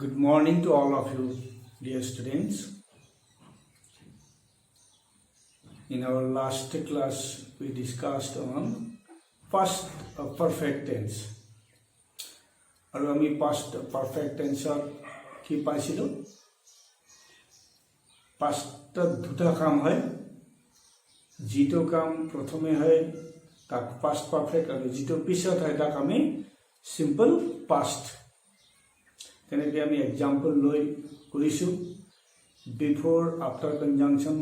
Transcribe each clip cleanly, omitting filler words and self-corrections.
Good morning to all of you, dear students. In our last class, we discussed on past perfect tense. আৰু আমি past perfect tense কি পাইছিলো? past দুটা কাম হয়, যিটো কাম প্ৰথমে হয় তাক past perfect আৰু যিটো পিছত হয় তাক আমি simple past. তেনেকৈ আমি এক্সাম্পল লৈ কৰিছোঁ বিফোৰ আফটাৰ কনজাংশন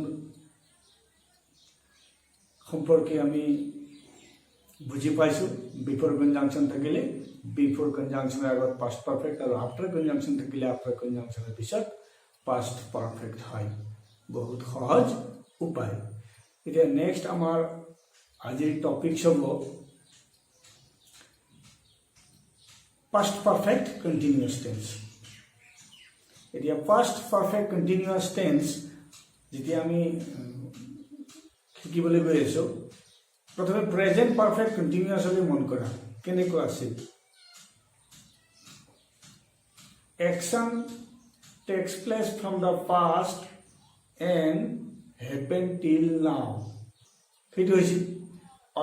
সম্পৰ্কে আমি বুজি পাইছোঁ বিফোৰ কনজাংশন থাকিলে বিফোৰ কনজাংশনৰ আগত পাষ্ট পাৰফেক্ট আৰু আফটাৰ কনজাংশন থাকিলে আফটাৰ কনজাংশনৰ পিছত পাষ্ট পাৰফেক্ট হয় বহুত সহজ উপায় এতিয়া নেক্সট আমাৰ আজিৰ টপিক হ'ব past perfect continuous tense. এতিয়া past perfect continuous tense যেতিয়া আমি শিকিবলৈ গৈ আছো প্ৰথমে present perfect continuous হলে মন কৰা কেনেকুৱা আছিল action takes place from the past and happen till now সেইটো হৈছে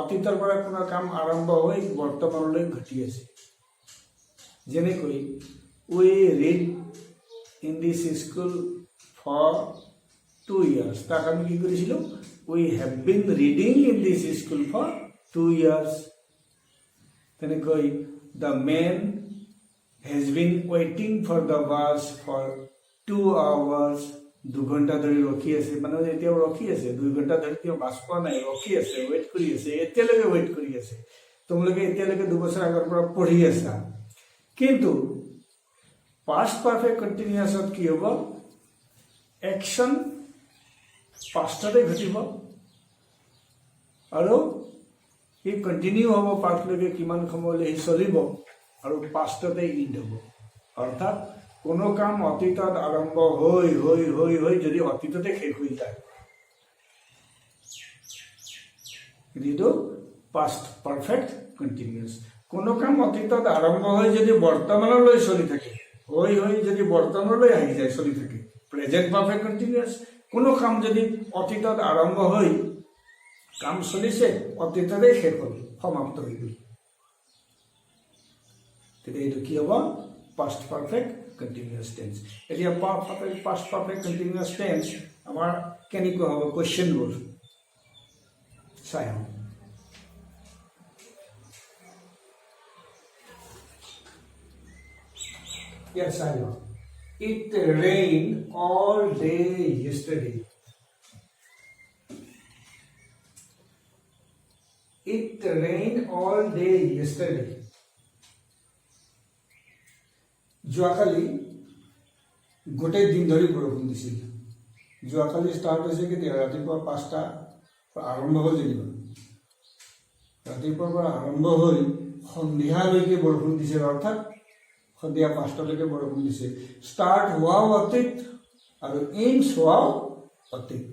অতীতৰ পৰা কোনো কাম আৰম্ভ হৈ বৰ্তমানলৈ ঘটি আছে যেনেকৈ we read in this school for 2 years তাক আমি কি কৰিছিলো we have been reading in this school for 2 years তেনেকৈ the man has been waiting for the bus for 2 hours 2 ঘণ্টা ধৰি ৰখি আছে মানে এতিয়াও ৰখি আছে 2 ঘণ্টা ধৰি তেওঁ বাস পোৱা নাই ৰখি আছে ওয়েট কৰি আছে এতিয়ালৈকে ওয়েট কৰি আছে তোমালোকে এতিয়ালৈকে 2 বছৰ আগৰ পৰা পঢ়ি আছা কিন্তু past perfect continuous কি হ'ব action pastতে ঘটিব আৰু ই কন্টিনিউ হ'ব পাষ্টলৈকে কিমান সময়লৈ চলিব আৰু পাষ্টতে ইণ্ড হ'ব অৰ্থাৎ কোনো কাম অতীতত আৰম্ভ হৈ যদি অতীততে শেষ হৈ যায় এইটো past perfect continuous কোনো কাম অতীতত আৰম্ভ হৈ যদি বৰ্তমানলৈ চলি থাকে হৈ যদি বৰ্তমানলৈ আহি যায় চলি থাকে প্ৰেজেন্ট পাৰফেক্ট কন্টিনিউয়াস কোনো কাম যদি অতীতত আৰম্ভ হৈ কাম চলিছে অতীততে শেষ হ'ল সমাপ্ত হৈ গ'ল তেতিয়া এইটো কি হ'ব পাষ্ট পাৰফেক্ট কন্টিনিউয়াস টেন্স এতিয়া পাষ্ট পাৰফেক্ট কন্টিনিউয়াস টেন্স আমাৰ কেনেকুৱা হ'ব কোৱেশ্চনবোৰ চাই আহোঁ Yes, I know. It rained all day yesterday. It rained all day yesterday. যোৱাকালি গোটেই দিন ধৰি বৰষুণ দিছিল যোৱাকালি ষ্টাৰ্ট হৈছে কেতিয়া ৰাতিপুৱা 5টা আৰম্ভ হ'ল যেনিবা ৰাতিপুৱাৰ পৰা আৰম্ভ হৈ সন্ধিয়ালৈকে বৰষুণ দিছিল অৰ্থাৎ সন্ধিয়া 5টালৈকে বৰষুণ দিছে ষ্টাৰ্ট হোৱাও অতীত আৰু এন্ডছ হোৱাও অতীত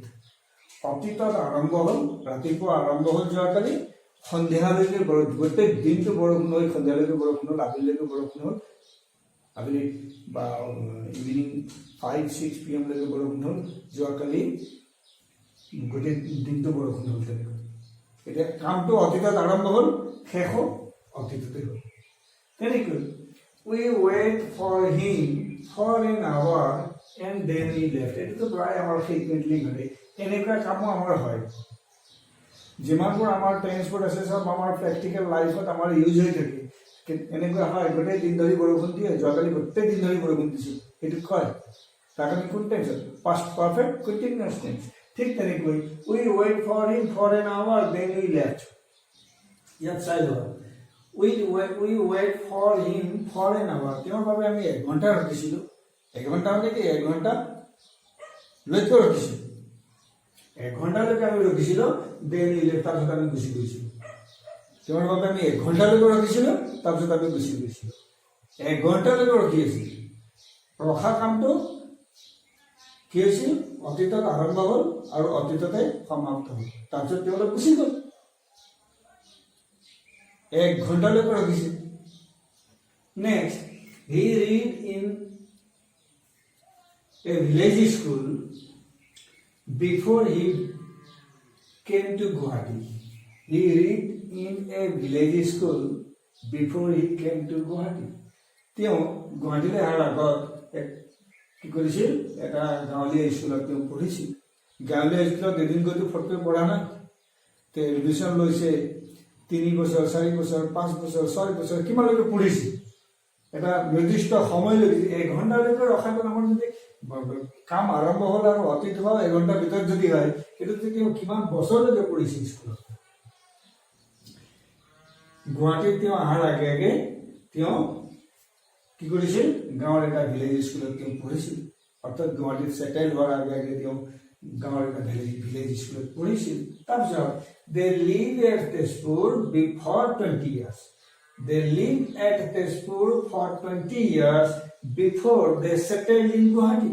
অতীতত আৰম্ভ হ'ল ৰাতিপুৱা আৰম্ভ হ'ল যোৱাকালি সন্ধিয়ালৈকে গোটেই দিনটো বৰষুণ হৈ সন্ধিয়ালৈকে বৰষুণ হ'ল আবেলিলৈকে বৰষুণ হ'ল আবেলি বা ইভিনিং 5-6 PM লৈকে বৰষুণ হ'ল যোৱাকালি গোটেই দিনটো বৰষুণ হ'ল তেনেকৈ এতিয়া কামটো অতীতত আৰম্ভ হ'ল শেষ অতীততে হ'ল তেনেকৈ we wait for him for an hour and then he left. It is why our frequently ঘটে এনেকুৱা কামো আমাৰ হয় যিমানবোৰ আমাৰ ট্ৰেন্সপোৰ্ট আছে সব আমাৰ প্ৰেক্টিকেল লাইফত আমাৰ ইউজ হৈ থাকে এনেকুৱা হয় গোটেই দিন ধৰি বৰষুণ দিয়ে যোৱাকালি গোটেই দিন ধৰি বৰষুণ দিছিল এইটো কয় তাক আমি কোন tense past perfect continuous tense ঠিক তেনেকৈ we wait for him for an hour then he left ইয়াত চাই লোৱা we wait for him for an hour তেওঁৰ বাবে আমি 1 ঘণ্টা ৰখিছিলো 1 ঘণ্টা মানে কি 1 ঘণ্টা লৈকে ৰখিছিলো 1 ঘণ্টা লৈকে আমি ৰখিছিলো দেন ইলেক্ট্ৰাৰ সাথে আমি গুছি গৈছিলো তেওঁৰ বাবে আমি 1 ঘণ্টা লৈকে ৰখিছিলো তাৰপিছত আমি গুছি গৈছিলো 1 ঘণ্টা লৈকে ৰখি আছিলো ৰখা কামটো কি হৈছিল অতীতত আৰম্ভ হ'ল আৰু অতীততে সমাপ্ত হ'ল তাৰপিছত তেওঁলোক গুছি গ'ল 1 ঘণ্টা লৈকে ৰখিছিল next he read in a village school before he came to Guwahati. He read in a village school before he came to Guwahati. তেওঁ গুৱাহাটীলৈ অহাৰ আগত কি কৰিছিল, এটা গাঁৱলীয়া স্কুলত তেওঁ পঢ়িছিল। গাঁৱলীয়া স্কুলত এদিন গৈতো ফটকৈ পঢ়া নাই, তেওঁ এডমিশ্যন লৈছে, 3 বছৰ 4 বছৰ 5 বছৰ 6 বছৰ কিমানলৈকে পঢ়িছিল। এটা নিৰ্দিষ্ট সময়লৈকে 1 ঘণ্টালৈকে ৰখাটো আমাৰ যদি কাম আৰম্ভ হ'ল আৰু অতীত হোৱা 1 ঘণ্টাৰ ভিতৰত যদি হয়, সেইটো তেওঁ কিমান বছৰলৈকে পঢ়িছিল স্কুলত। গুৱাহাটীত তেওঁ অহাৰ আগে আগে তেওঁ কি কৰিছিল, গাঁৱৰ এটা ভিলেজ স্কুলত তেওঁ পঢ়িছিল। অৰ্থাৎ গুৱাহাটীত ছেটেল হোৱাৰ আগে আগে তেওঁ গাঁৱৰ এটা ভিলেজ স্কুলত পঢ়িছিল। তাৰপিছত they live at Tezpur for 20 years. They lived at Tezpur for 20 years before they settled in Guwahati.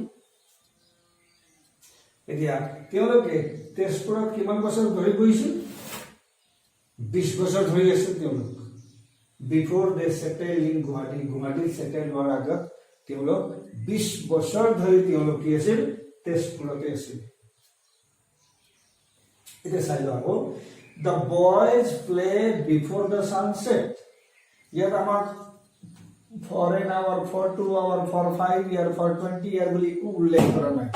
এতিয়া তেওঁলোকে তেজপুৰত কিমান বছৰ ধৰি বহিছিল, 20 বছৰ ধৰি আছিল তেওঁলোক। Before they settle in Guwahati, গুৱাহাটীত সেটেল হোৱাৰ আগত তেওঁলোক 20 বছৰ ধৰি তেওঁলোক কি আছিল, তেজপুৰতে আছিল। এতিয়া চাই লওঁ আকৌ, the boys play before the sunset. ইয়াত আমাক for an hour, for 2 hour, for 5 year, for 20 year বুলি একো উল্লেখ কৰা নাই,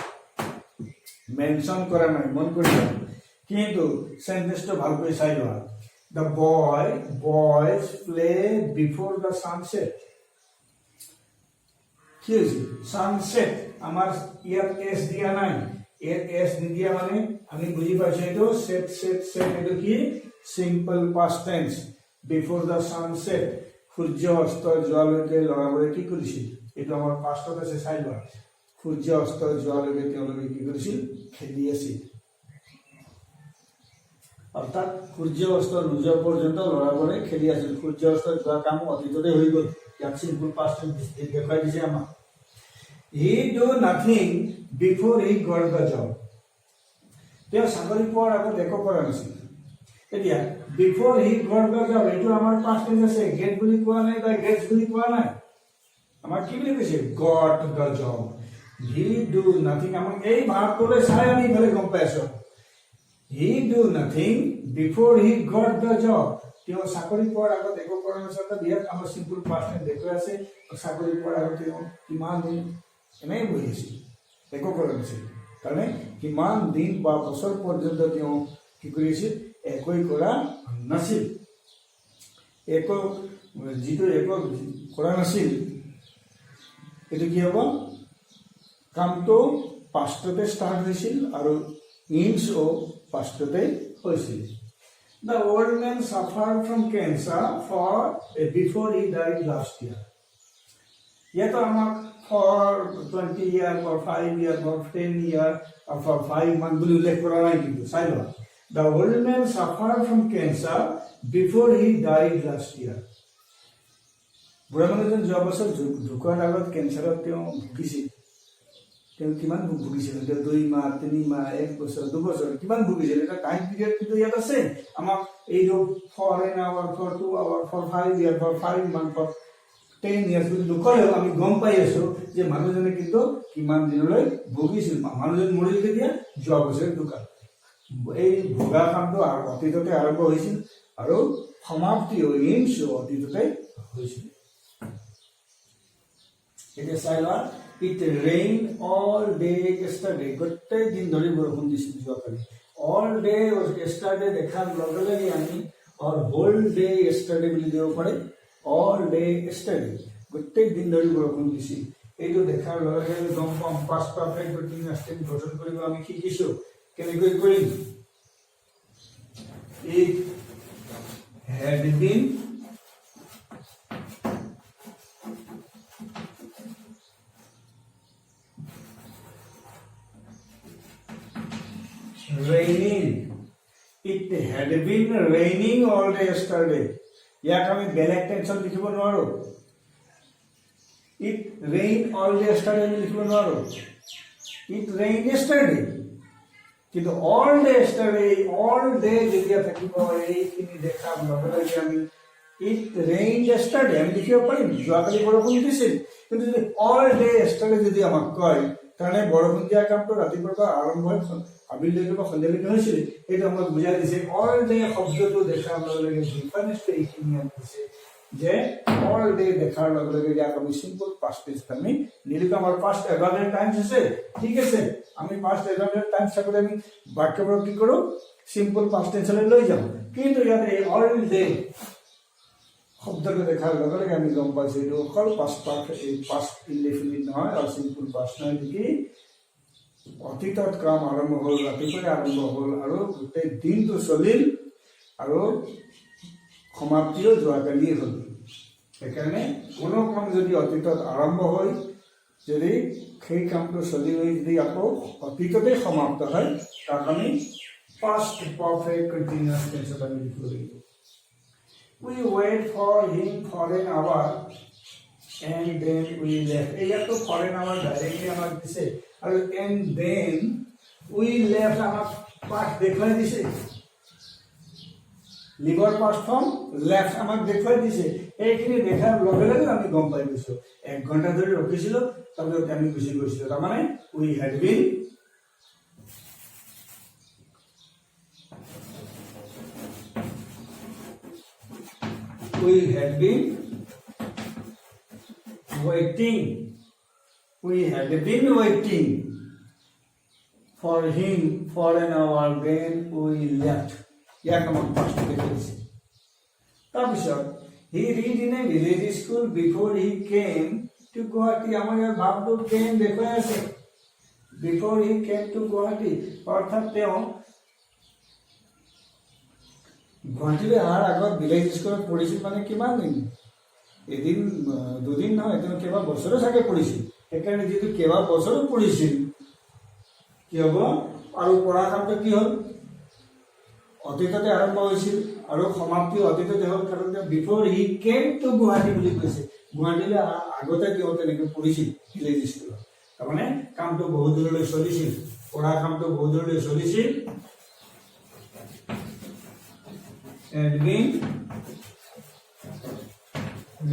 মেনশ্যন কৰা নাই, মন কৰিবা। কিন্তু সেন্টেন্সটো ভালকৈ চাই লোৱা। The boys play before the sunset. কি হৈছে, সানসেট আমাৰ ইয়াত এস দিয়া নাই, এস নিদিয়া মানে আমি বুজি পাইছো এইটো সেট সেট সেট, এইটো কি simple past tense. Before the sunset, সূৰ্য অস্ত যোৱালৈকে ল'ৰাবোৰে কি কৰিছিল, এইটো আমাৰ পাষ্টত আছে, চাই লোৱা। সূৰ্য অস্ত যোৱালৈকে তেওঁলোকে কি কৰিছিল, খেলি আছিল। অৰ্থাৎ সূৰ্য অস্ত নোযোৱা পৰ্যন্ত ল'ৰাবোৰে খেলি আছিল। সূৰ্য অস্ত যোৱা কাম অতীততে হৈ গ'ল। ইয়াত চিম্পল পাষ্ট টেন্স দেখাই দিছে আমাক। He do nothing বিফোৰ he got the job. তেওঁ চাকৰি পোৱাৰ আগত একো কৰা নাছিল। এতিয়া বিফোৰ হি গট দ্য জব, এইটো আমাৰ পাষ্ট টেন্স আছে, গেট বুলি কোৱা নাই বা গেটছ বুলি কোৱা নাই, আমাৰ কি বুলি কৈছে, got the job. He do nothing, আমাক এই ভাৱটোলৈ চাই আমি ইফালে গম পাই আছো। He do nothing before he got the job. তেওঁ চাকৰি পোৱাৰ আগত একো কৰা নাছিল। ইয়াত আমাৰ চিম্পল পাষ্ট টেন্স দেখুৱাই আছে, চাকৰি পোৱাৰ আগত তেওঁ কিমান দিন এনেই বহি আছিল, একো কৰা নাছিল। কাৰণে কিমান দিন বা বছৰ পৰ্যন্ত তেওঁ কি কৰিছিল, একোই কৰা নাছিল। একো যিটো একো কৰা নাছিল, এইটো কি হ'ব, কামটো পাষ্টতে ষ্টাৰ্ট হৈছিল আৰু ইনছো পাষ্টতে হৈছিল। The old man suffered from cancer before he died last year. ইয়াত আমাক for 20 year, for 5 year, for 10 year, or for 5 months বুলি উল্লেখ কৰা নাই, কিন্তু চাই লোৱা। The old man suffered from cancer before he died last year. বুঢ়া মানুহজন যোৱা বছৰ ঢুকোৱাৰ আগত কেঞ্চাৰত তেওঁ ভুগিছিল। তেওঁ কিমান ভুগিছিল, 2 মাহ 3 মাহ 1 বছৰ 2 বছৰ কিমান ভুগিছিল, এটা টাইম পিৰিয়ড কিন্তু ইয়াত আছে। আমাক এইটো for an hour, for 2 hour, for 5 year, for 5 month, for 10 years বুলি নকলেও আমি গম পাই আছো যে মানুহজনে কিন্তু কিমান দিনলৈ ভুগিছিল। মানুহজন মৰিল কেতিয়া, যোৱা বছৰ ঢুকাল। এই ভোগা কামটো অতীততে আৰম্ভ হৈছিল আৰু সমাপ্তিও ইনছো অতীততে হৈছিল। এতিয়া চাই লোৱা, It rained all day yesterday. গোটেই দিন ধৰি বৰষুণ দিছিল যোৱাকালি। All day yesterday দেখাৰ লগে লগে আমি whole day yesterday বুলি দিব পাৰে। All day yesterday, গোটেই দিন ধৰি বৰষুণ দিছিল। এইটো দেখাৰ লগে লগে গম পাম পাষ্ট পাৰফেক্ট কন্টিনিউয়াছ টেন্স গঠন কৰিব আমি শিকিছো। কেনেকৈ কৰিম, It had been raining. It had been raining all day yesterday. ইয়াক আমি বেলেগ টেনশন লিখিব নোৱাৰো। It rained all day yesterday লিখিব নোৱাৰো। It rained yesterday. কিন্তু all day yesterday, all day যেতিয়া থাকিব এইখিনি দেখাৰ লগে লগে আমি It rained yesterday আমি লিখিব পাৰিম, যোৱাকালি বৰষুণ দিছিল। কিন্তু যদি all day yesterday যদি আমাক কয়, কাৰণে বৰষুণ দিয়া কামটো ৰাতিপুৱাৰ পৰা আৰম্ভ হৈ আবেলিলৈকে বা সন্ধিয়ালৈকে হৈছিল। সেইটো আমাক বুজাই দিছে। অল ডে শব্দটো দেখাৰ লগে লগে ডিফাৰেন্সটো এইখিনি দিছে যে অল ডে দেখাৰ লগে লগে ইয়াক আমি চিম্পল পাষ্ট টেন্স আমি নিলিখো। আমাৰ পাষ্ট এভাৰেজ টাইমছ আছে, ঠিক আছে। আমি পাষ্ট এভাৰেজ টাইমছ থাকোঁতে আমি বাক্যবোৰ কি কৰোঁ, চিম্পল পাষ্ট টেন্সলৈ লৈ যাওঁ। কিন্তু ইয়াতে এই অল ডে শব্দটো দেখাৰ লগে লগে আমি গম পাইছোঁ এইটো অকল পাষ্ট ইনডেফিনিট নহয় আৰু চিম্পল পাষ্ট নহয়, নেকি অতীতত কাম আৰম্ভ হ'ল, ৰাতিপুৱাই আৰম্ভ হ'ল আৰু গোটেই দিনটো চলিল আৰু সমাপ্তিও যোৱাকালিয়ে হ'ল। সেইকাৰণে কোনো কাম যদি অতীতত আৰম্ভ হৈ যদি সেই কামটো চলি হৈ যদি আকৌ অতীততে সমাপ্ত হয়, তাক আমি পাষ্ট পাৰফেক্ট কণ্টিনিউয়াছ টেন্সত আমি লিখিব লাগিব। We wait for him for an hour and then we left. এইয়াতো for an hour directly আমাক দিছে আৰু and then we left আমাক পাষ্ট দেখুৱাই দিছে। লিভৰ পাষ্ট ফৰ্ম লেফ্ট আমাক দেখুৱাই দিছে। এইখিনি দেখাৰ লগে লগে আমি গম পাই গৈছোঁ 1 ঘণ্টা ধৰি ৰখিছিলোঁ, তাৰপিছত আমি গুচি গৈছিলোঁ। তাৰমানে we had been waiting for him for an hour when we left. ইয়াক আমাক পাষ্ট দেখাইছে। তাৰপিছত he read in a village school before he came to Guwahati. আমাৰ ইয়াৰ ভাৱটো came দেখুৱাই আছে, before he came to Guwahati, অৰ্থাৎ তেওঁ গুৱাহাটীলৈ অহাৰ আগত ভিলেজ স্কুলত পঢ়িছিল। মানে কিমান দিন, এদিন দুদিন নহয়, তেওঁ কেইবা বছৰো চাগে পঢ়িছিল। সেইকাৰণে যিটো কেইবা বছৰো পঢ়িছিল কি হ'ব, আৰু পঢ়া কামটো কি হ'ল, অতীততে আৰম্ভ হৈছিল আৰু সমাপ্তি অতীততে হ'ল। কাৰণ তেওঁ before he came to Guwahati বুলি কৈছে। গুৱাহাটীলৈ আগতে তেওঁ তেনেকৈ পঢ়িছিল ভিলেজ স্কুলত। তাৰমানে কামটো বহুত দূৰলৈ চলিছিল, পঢ়া কামটো বহুত দূৰলৈ চলিছিল। And been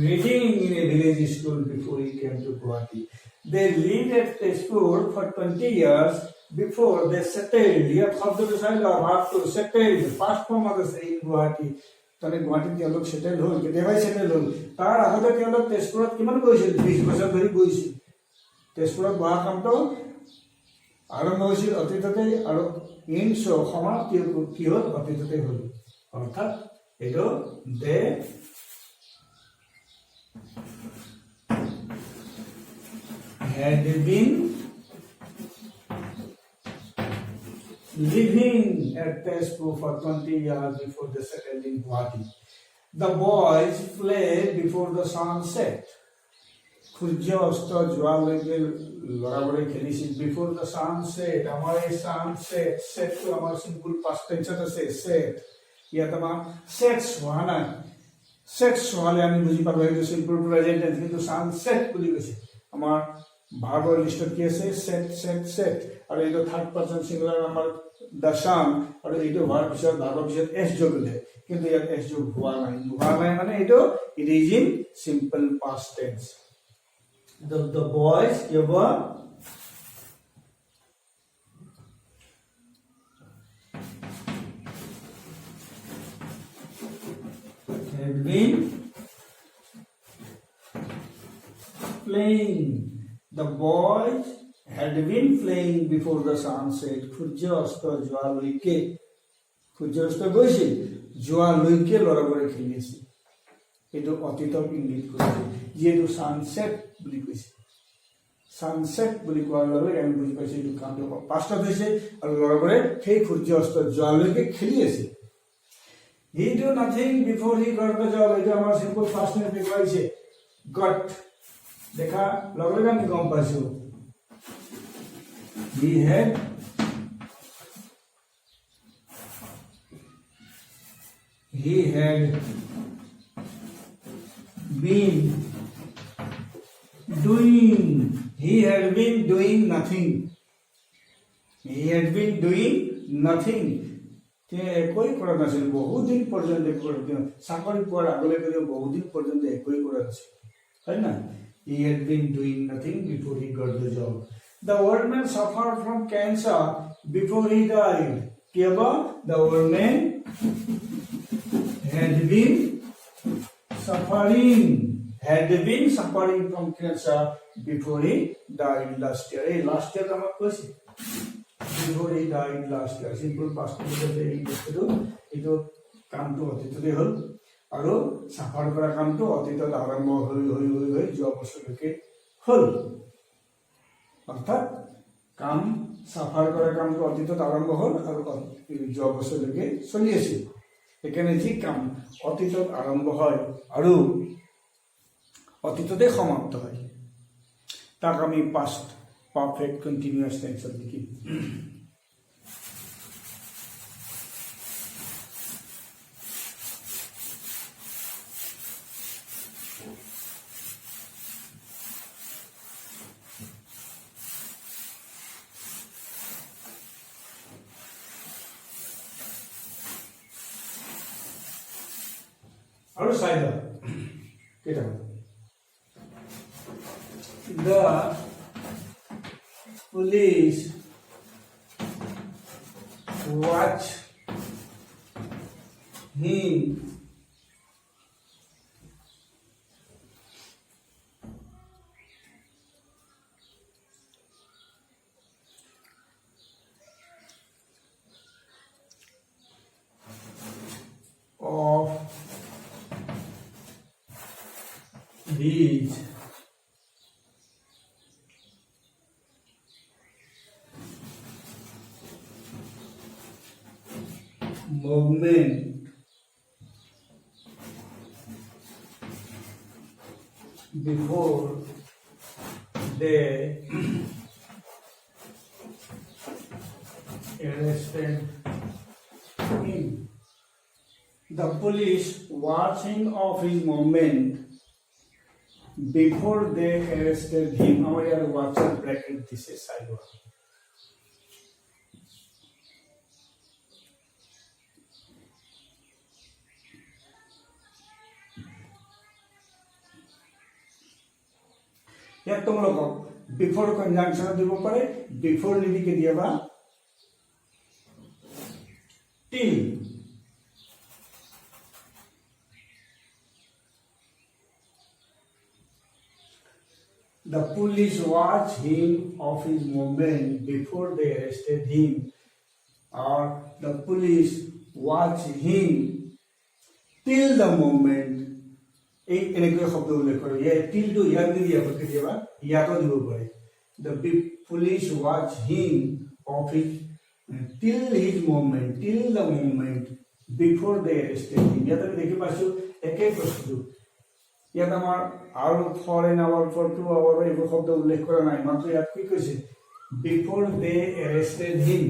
reading in a village school before he came to Guwahati. They lived at Tezpur for 20 years before they settled. Here, শব্দ বিচাৰিল ভাৱটো settled, past form আছে in Guwahati. তানে গুৱাহাটীত তেওঁলোক settled হ'ল, কেতিয়াবাই settled হ'ল। তাৰ আগতে তেওঁলোক তেজপুৰত কিমান গৈছিল, 20 বছৰ ধৰি গৈছিল। তেজপুৰত পঢ়া কামটো আৰম্ভ হৈছিল অতীততে আৰু সমাপ্তি কি হ'ল, অতীততে হ'ল। অৰ্থাৎ এইটো দে had been living at Tezpur for 20 years before they settled in Guwahati. The boys fled before the sun set. সূৰ্য অস্ত যোৱালৈকে ল'ৰাবোৰে খেলিছিল। বিফোৰ দ্য সান সেট, আমাৰ এই সান সেট, সেটটো আমাৰ চিম্পল পাষ্ট টেন্সত আছে সেট। ইয়াত আমাৰ সেটছ হোৱা নাই, সেটছ হোৱালে আমি বুজি পালোঁ সেইটো চিম্পল প্ৰেজেণ্ট টেন্স, কিন্তু সান সেট বুলি কৈছে। আমাৰ ভাৰ্বৰ লিষ্টত কি আছে, সেট সেট সেট, আৰু এইটো থাৰ্ড পাৰ্চন চিংগুলাৰ আমাৰ দ্য সান, আৰু এইটো হোৱাৰ পিছত ভাৰ্বৰ পিছত এছ যোগ দিলে, কিন্তু ইয়াত এছ যোগ হোৱা নাই মানে এইটো it is in simple past tense. The boys had been playing. The boys had been playing before the sun set. সূৰ্য অস্ত যোৱালৈকে, সূৰ্য অস্ত গৈছিল, যোৱালৈকে ল'ৰাবোৰে খেলি আছিল। এইটো অতীতক ইংগিত কৰিছে, যিহেতু ছানছেট বুলি কৈছে। ছানছেট বুলি কোৱাৰ লগে আমি বুজি পাইছোঁ এইটো কামটো পাষ্টত হৈছে আৰু ল'ৰাবোৰে সেই সূৰ্য অস্ত যোৱালৈকে খেলি আছে। He do nothing before he got the job. এইটো আমাৰ চিম্পল ফাৰ্ষ্ট টেন্স দেখুৱাইছে, গট দেখা লগে লগে আমি গম পাইছোঁ। He had been doing nothing. একোই কৰা নাছিল বহুদিন পৰ্যন্ত। চাকৰি পোৱাৰ আগলৈকে বহুদিন পৰ্যন্ত একোই কৰা নাছিল, হয় না। He had been doing nothing before he got the job. The old man suffered from cancer before he died. কি হলো? The old man had been suffering from cancer before he died last year. এই last year আমাক কৈছে before he died last year. Simple past tense এই বস্তুটো এইটো কামটো অতীততে হ'ল আৰু সাফাৰ কৰা কামটো অতীতত আৰম্ভ হৈ যোৱা বছৰলৈকে হ'ল। অৰ্থাৎ কাম সাফাৰ কৰা কামটো অতীতত আৰম্ভ হ'ল আৰু যোৱা বছৰলৈকে চলি আছিল। সেইকাৰণে যি কাম অতীতত আৰম্ভ হয় আৰু অতীততে সমাপ্ত হয় তাক আমি পাষ্ট পাৰফেক্ট কন্টিনিউয়াস টেন্সত লিখিম। আৰু চাই লওক কেইটা the police watch him of his movement before they arrested him. The police watching of his movement before they arrested him. Our watcher bracket this is side one. ইয়াত তোমালোকক before conjunction দিব পারে, before নিদিকে দিয়াবা টিল। The police watched him of his movement before they arrested him, or the police watched him till the moment. এই এনেকৈ শব্দ উল্লেখ কৰে ইয়াৰ টিলটো ইয়াত নিদি আকৌ কেতিয়াবা ইয়াতো দিব পাৰে। The police watch him of his till his movement, till the moment before they arrested him. ইয়াত আমি দেখি পাইছো একেই বস্তু। ইয়াত আমাৰ আৰু for an hour for two hour এইবোৰ শব্দ উল্লেখ কৰা নাই, মাত্ৰ ইয়াত কি কৈছে বিফোৰ দে এৰেষ্টেড হিম।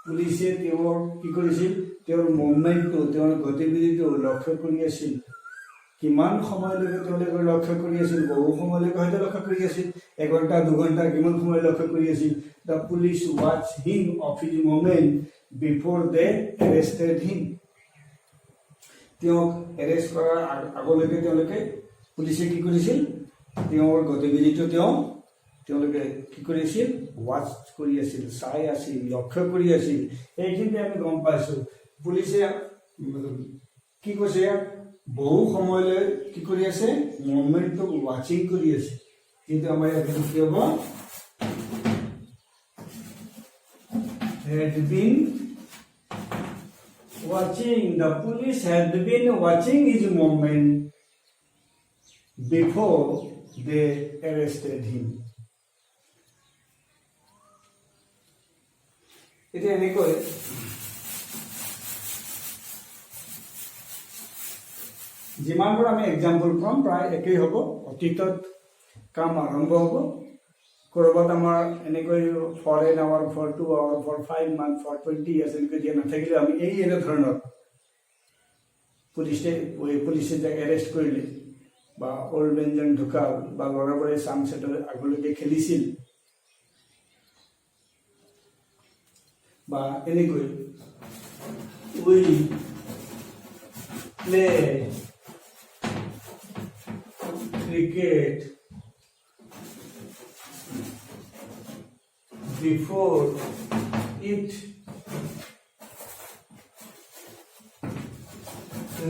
পুলিচে তেওঁৰ কি কৰিছিল, তেওঁৰ মুভমেণ্টটো, তেওঁৰ গতিবিধিটো লক্ষ্য কৰি আছিল। কিমান সময়লৈকে তেওঁলোকে লক্ষ্য কৰি আছিল, বহু সময়লৈকে হয়তো লক্ষ্য কৰি আছিল, 1 ঘণ্টা 2 ঘণ্টা কিমান সময় লক্ষ্য কৰি আছিল। The police watch him of his movement before they arrested him. তেওঁক এৰেষ্ট কৰাৰ আগলৈকে তেওঁলোকে পুলিচে কি কৰিছিল, তেওঁৰ গতিবিধিটো তেওঁলোকে কি কৰিছিল, ৱাচ কৰি আছিল, চাই আছিল, লক্ষ্য কৰি আছিল। এইখিনিতে আমি গম পাইছো পুলিচে কি কৈছে, বহু সময়লৈ কি কৰি আছে, মুভমেণ্টটো ৱাচিং কৰি আছে। কিন্তু আমাৰ ইয়াত কি হ'ব, had been watching, the police had been watching his movement before they arrested him. It is এনেকৈ যিমানবোৰ আমি এক্সাম্পল পাম প্ৰায় একেই হ'ব। অতীতত কাম আৰম্ভ হ'ব, ক'ৰবাত আমাৰ এনেকৈ for an hour, for 2 hour, for 5 month, for 20 years এনেকৈ দিয়া নাথাকিলে আমি এই এনেধৰণৰ পুলিচে যাক এৰেষ্ট কৰিলে, বা অল্ড মেনজন ঢুকাল, বা ল'ৰাবোৰে ছানছেটৰ আগলৈকে খেলিছিল, বা এনেকৈ we play cricket before it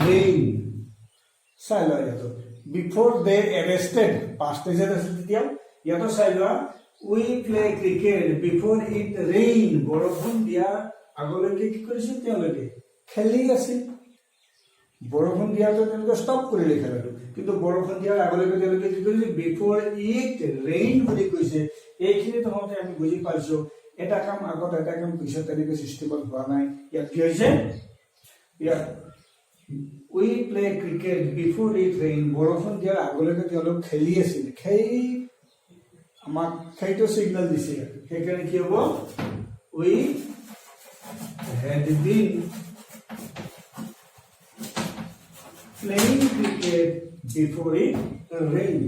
rain. চাই লোৱা ইয়াতো before they arrested past tense আছে তেতিয়া ইয়াতো চাই লোৱা we play cricket before it rain বৰষুণ দিয়া আগলৈকে কি কৰিছিল তেওঁলোকে খেলি আছিল বৰষুণ দিয়াটো তেওঁলোকে ষ্টপ কৰিলে খেলাটো কিন্তু বৰষুণ দিয়াৰ আগলৈকে তেওঁলোকে কি কৰিছিল before it rain বুলি কৈছে এইখিনি তোমাকে আমি বুজি পাইছো এটা কাম আগত এটা কাম পিছত তেনেকৈ চিষ্টেমত হোৱা নাই ইয়াত কি হৈছে ইয়াত we play cricket before it rain বৰষুণ দিয়াৰ আগলৈকে তেওঁলোক খেলি আছিল খেই আমাক খেইটো সিগন্যাল দিছে সেইকাৰণে কি হ'ব we had been playing cricket before it rain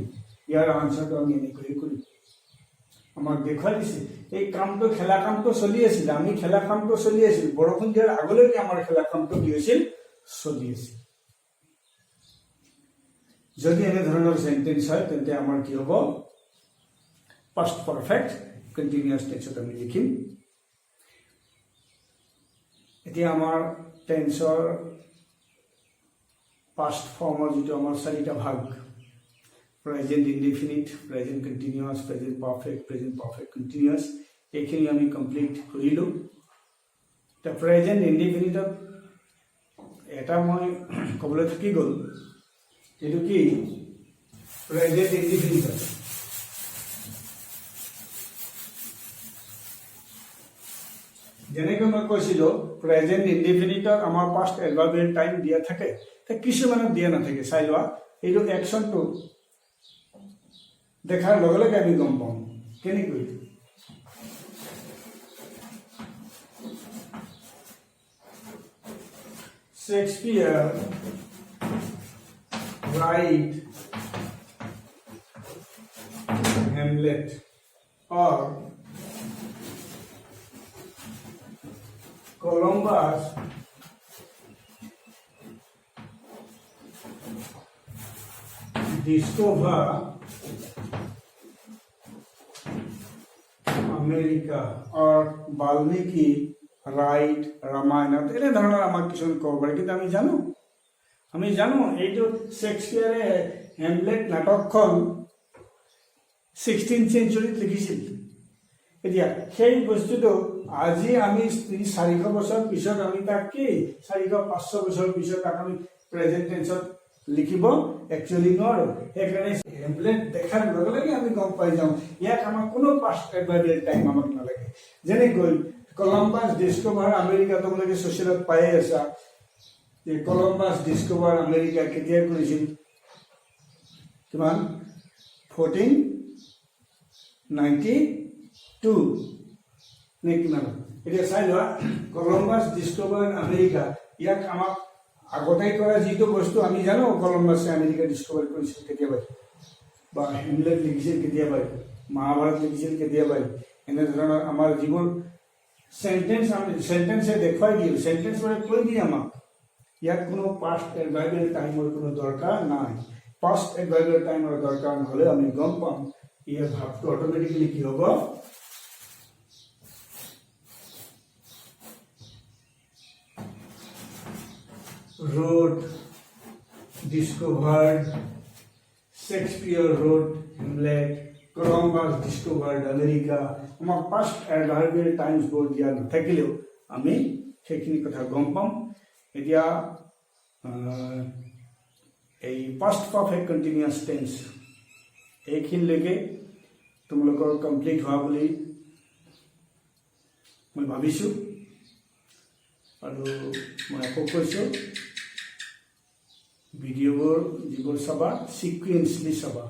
ইয়াৰ আনসাৰটো আমি এনেকৈ কৰিম আমাক দেখাই দিছে এই কামটো খেলা কামটো চলি আছিল আমি খেলা কামটো চলি আছিল বৰষুণ দিয়াৰ আগলৈকে আমাৰ খেলা কামটো কি হৈছিল চলি আছিল যদি এনে ধৰণৰ সেন্টেন্স হয় তেন্তে আমাৰ কি হ'ব past perfect continuous tense আমি লিখিম এতিয়া আমাৰ টেন্সৰ past ফৰ্মৰ যেটো আমাৰ চাৰিটা ভাগ present indefinite present continuous present perfect continuous এইখিনি আমি কমপ্লিট কৰিলো তা present indefinite এটা মই কবলৈ থাকি গল এটো কি present indefinite যেনেকৈ মই কৈছিলো প্ৰেজেন্ট ইনডিফিনিটত আমাৰ পাষ্ট এডভাৰ্বিয়েল টাইম দিয়া থাকে তে কিছুমানত দিয়া নাথাকে চাই লোৱা এইটো একশনটো দেখাৰ লগে লগে আমি গম পাম কেনেকৈ Shakespeare write Hamlet or Columbus discover America or Valmiki write Ramayana এনে ধৰণৰ আমাক কিছু ক'ব পাৰে কিন্তু আমি জানো এইটো শেক্সপিয়াৰে হেমলেট নাটকখন 16th centuryত লিখিছিল এতিয়া সেই বস্তুটো আজি আমি 400 বছৰ পিছত আমি তাক কি 400-500 বছৰ পিছত তাক আমি প্ৰেজেন্ট টেন্সত লিখিব একচুয়ালি নোৱাৰো সেইকাৰণে হেমলেট দেখাৰ লগে লগে আমি গম পাই যাওঁ ইয়াক আমাৰ কোনো পাষ্ট এডভাৰ্বিয়েল টাইম আমাক নালাগে যেনেকৈ কলম্বাছ ডিস্কভাৰ আমেৰিকা তোমালোকে সোশ্যালত পাই আছা যে কলম্বাছ ডিস্কভাৰ আমেৰিকা কেতিয়া কৰিছিল কিমান 1492 নে কিমান এতিয়া চাই লোৱা কলম্বাছ ডিস্কভাৰ আমেৰিকা ইয়াক আমাক আগতেই কৰা যেটো বস্তু আমি জানো কলম্বাছে আমেৰিকা ডিস্কভাৰ কৰিছিল কেতিয়াবা বা হেমলেট লিখিছিল কেতিয়াবা মহাভাৰত লিখিছিল কেতিয়াবা এনে ধৰণৰ আমাৰ যিবোৰ সেন্টেন্সে দেখুৱাই দিও সেন্টেন্স মানে কৈ দিয়ে আমাক ইয়াত কোনো পাষ্ট এডভাৰ্বিয়েল টাইমৰ কোনো দৰকাৰ নাই পাষ্ট এডভাৰ্বিয়েল টাইমৰ দৰকাৰ নহলে আমি গম পাম ইয়াৰ ভাৱটো অটোমেটিক্যালি কি হ'ব wrote discovered Shakespeare wrote Hamlet Columbus discovered America আমাৰ past adverbial times বোৰ দিয়া নাথাকিলেও আমি সেইখিনি কথা গম পাম এতিয়া এই past perfect continuous tense এইখিনিলৈকে তোমালোকৰ কমপ্লিট হোৱা বুলি মই ভাবিছো আৰু মই আকৌ কৈছো ভিডিঅ'বোৰ যিবোৰ চাবা সিকুৱেন্সলি চাবা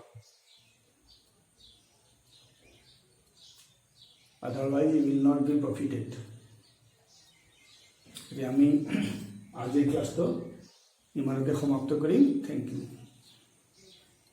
otherwise you will not be profited আমি আজিৰ ক্লাসটো ইমানতে সমাপ্ত কৰিম থ্যাংক ইউ